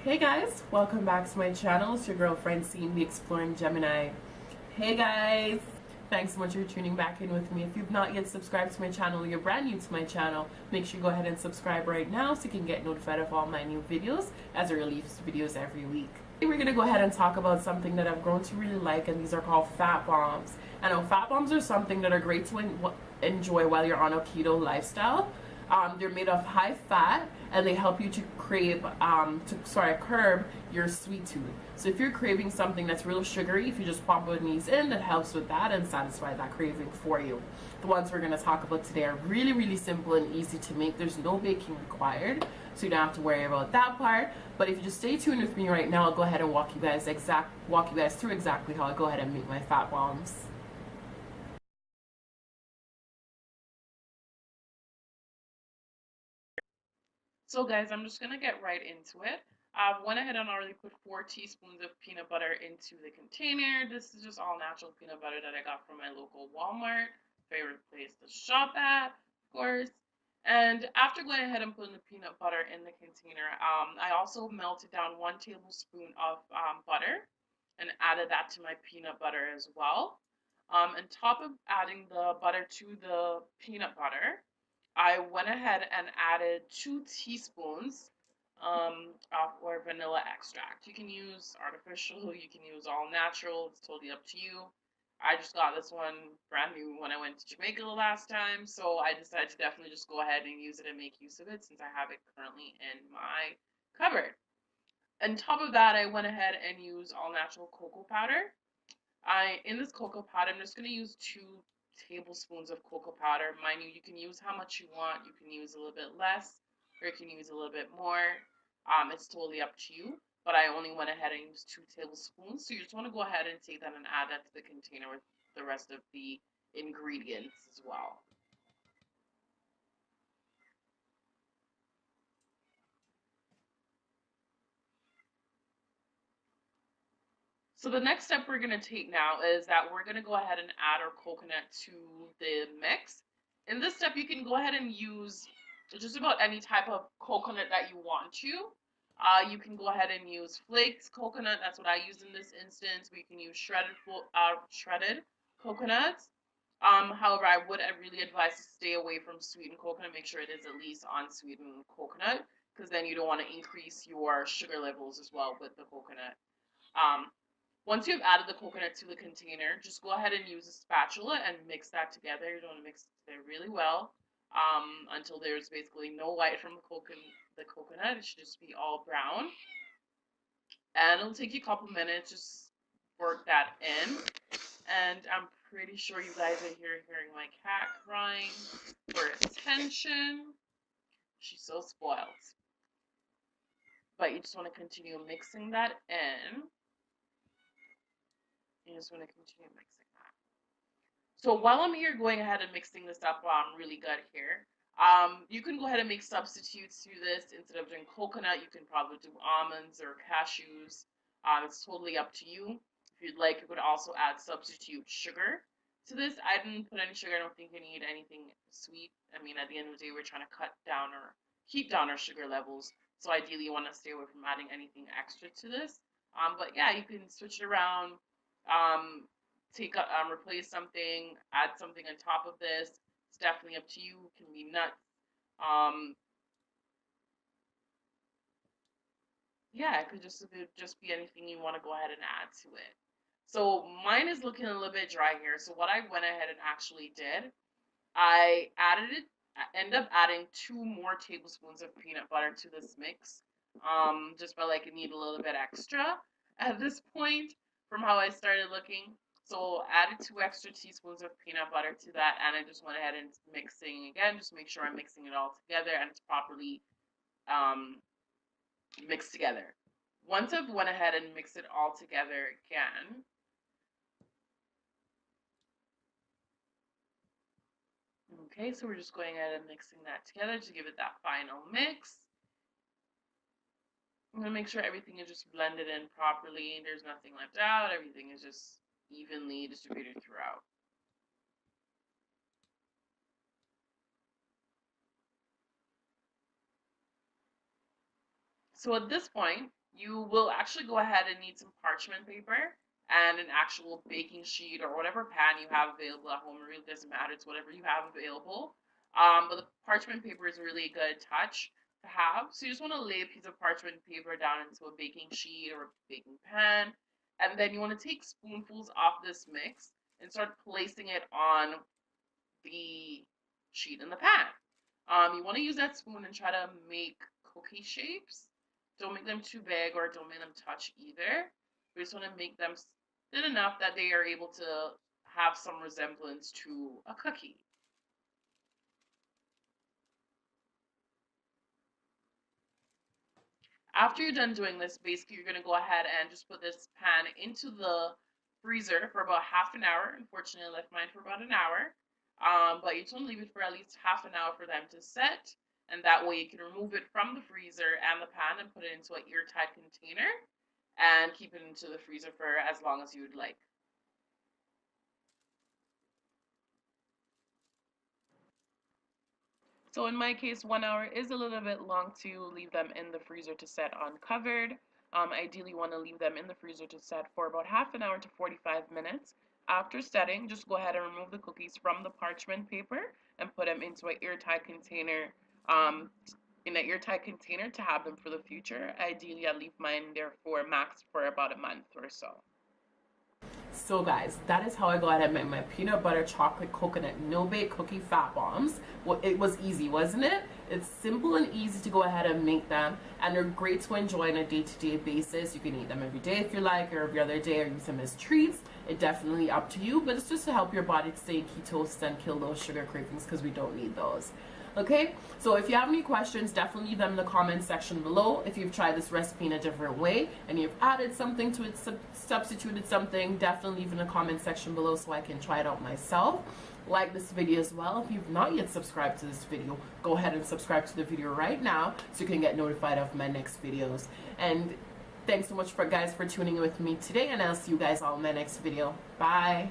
Hey guys, welcome back to my channel. It's your girl Francine, the Exploring Gemini. Hey guys, thanks so much for tuning back in with me. If you've not yet subscribed to my channel, you're brand new to my channel, make sure you go ahead and subscribe right now so you can get notified of all my new videos as I release videos every week. Today we're going to go ahead and talk about something that I've grown to really like, and these are called fat bombs. I know fat bombs are something that are great to enjoy while you're on a keto lifestyle. They're made of high fat and they help you to curb your sweet tooth. So if you're craving something that's real sugary, if you just pop one of these in, that helps with that and satisfy that craving for you. The ones we're going to talk about today are really, really simple and easy to make. There's no baking required, so you don't have to worry about that part. But if you just stay tuned with me right now, I'll go ahead and walk you guys through exactly how I go ahead and make my fat bombs. So guys, I'm just gonna get right into it. I went ahead and already put 4 teaspoons of peanut butter into the container. This is just all natural peanut butter that I got from my local Walmart, favorite place to shop at, of course. And after going ahead and putting the peanut butter in the container, I also melted down 1 tablespoon of butter and added that to my peanut butter as well. On top of adding the butter to the peanut butter, I went ahead and added 2 teaspoons of or vanilla extract. You can use artificial, you can use all natural, it's totally up to you. I just got this one brand new when I went to Jamaica the last time, so I decided to definitely just go ahead and use it and make use of it since I have it currently in my cupboard. On top of that, I went ahead and used all natural cocoa powder. In this cocoa powder, I'm just going to use 2 tablespoons of cocoa powder. Mind you, you can use how much you want. You can use a little bit less, or you can use a little bit more. It's totally up to you. But I only went ahead and used 2 tablespoons. So you just want to go ahead and take that and add that to the container with the rest of the ingredients as well. So the next step we're going to take now is that we're going to go ahead and add our coconut to the mix. In this step, you can go ahead and use just about any type of coconut that you want to. You can go ahead and use flakes coconut. That's what I use in this instance. We can use shredded coconuts. However, I really advise to stay away from sweetened coconut. Make sure it is at least unsweetened coconut, because then you don't want to increase your sugar levels as well with the coconut. Um, Once you've added the coconut to the container, just go ahead and use a spatula and mix that together. You want to mix it together really well until there's basically no white from the coconut. It should just be all brown. And it'll take you a couple minutes. Just work that in. And I'm pretty sure you guys are hearing my cat crying for attention. She's so spoiled. But you just want to continue mixing that in. You just want to continue mixing that. So while I'm here going ahead and mixing this up really good here, you can go ahead and make substitutes to this. Instead of doing coconut, you can probably do almonds or cashews. It's totally up to you. If you'd like, you could also add substitute sugar to this. I didn't put any sugar. I don't think you need anything sweet. I mean, at the end of the day, we're trying to cut down or keep down our sugar levels. So ideally, you want to stay away from adding anything extra to this. But yeah, you can switch it around. Um, Replace something, add something on top of this. It's definitely up to you. It can be nuts. Um, yeah, it could just be anything you want to go ahead and add to it. So mine is looking a little bit dry here. So what I went ahead and actually did, I ended up adding 2 more tablespoons of peanut butter to this mix. Just felt like it needed a little bit extra at this point from how I started looking. So added 2 extra teaspoons of peanut butter to that, and I just went ahead and mixing again, just make sure I'm mixing it all together and it's properly um, mixed together. Once I've went ahead and mixed it all together again, okay, so we're just going ahead and mixing that together to give it that final mix. I'm going to make sure everything is just blended in properly. There's nothing left out. Everything is just evenly distributed throughout. So at this point, you will actually go ahead and need some parchment paper and an actual baking sheet or whatever pan you have available at home. It really doesn't matter. It's whatever you have available. But the parchment paper is really a good touch to have. So you just want to lay a piece of parchment paper down into a baking sheet or a baking pan. And then you want to take spoonfuls of this mix and start placing it on the sheet in the pan. You want to use that spoon and try to make cookie shapes. Don't make them too big or don't make them touch either. We just want to make them thin enough that they are able to have some resemblance to a cookie. After you're done doing this, basically you're going to go ahead and just put this pan into the freezer for about half an hour. Unfortunately, I left mine for about an hour. But you just want to leave it for at least half an hour for them to set. And that way you can remove it from the freezer and the pan and put it into an airtight container and keep it into the freezer for as long as you would like. So in my case, 1 hour is a little bit long to leave them in the freezer to set uncovered. Ideally, you want to leave them in the freezer to set for about half an hour to 45 minutes. After setting, just go ahead and remove the cookies from the parchment paper and put them into an airtight container. In an airtight container to have them for the future. Ideally, I leave mine there for max for about a month or so. So guys, that is how I go ahead and make my peanut butter chocolate coconut no-bake cookie fat bombs. Well, it was easy, wasn't it? It's simple and easy to go ahead and make them, and they're great to enjoy on a day-to-day basis. You can eat them every day if you like, or every other day, or use them as treats. It's definitely up to you, but it's just to help your body stay in ketosis and kill those sugar cravings because we don't need those. Okay, so if you have any questions, definitely leave them in the comment section below. If you've tried this recipe in a different way and you've added something to it, substituted something, definitely leave in the comment section below so I can try it out myself. Like this video as well. If you've not yet subscribed to this video, go ahead and subscribe to the video right now so you can get notified of my next videos. And thanks so much guys for tuning in with me today, and I'll see you guys all in my next video. Bye.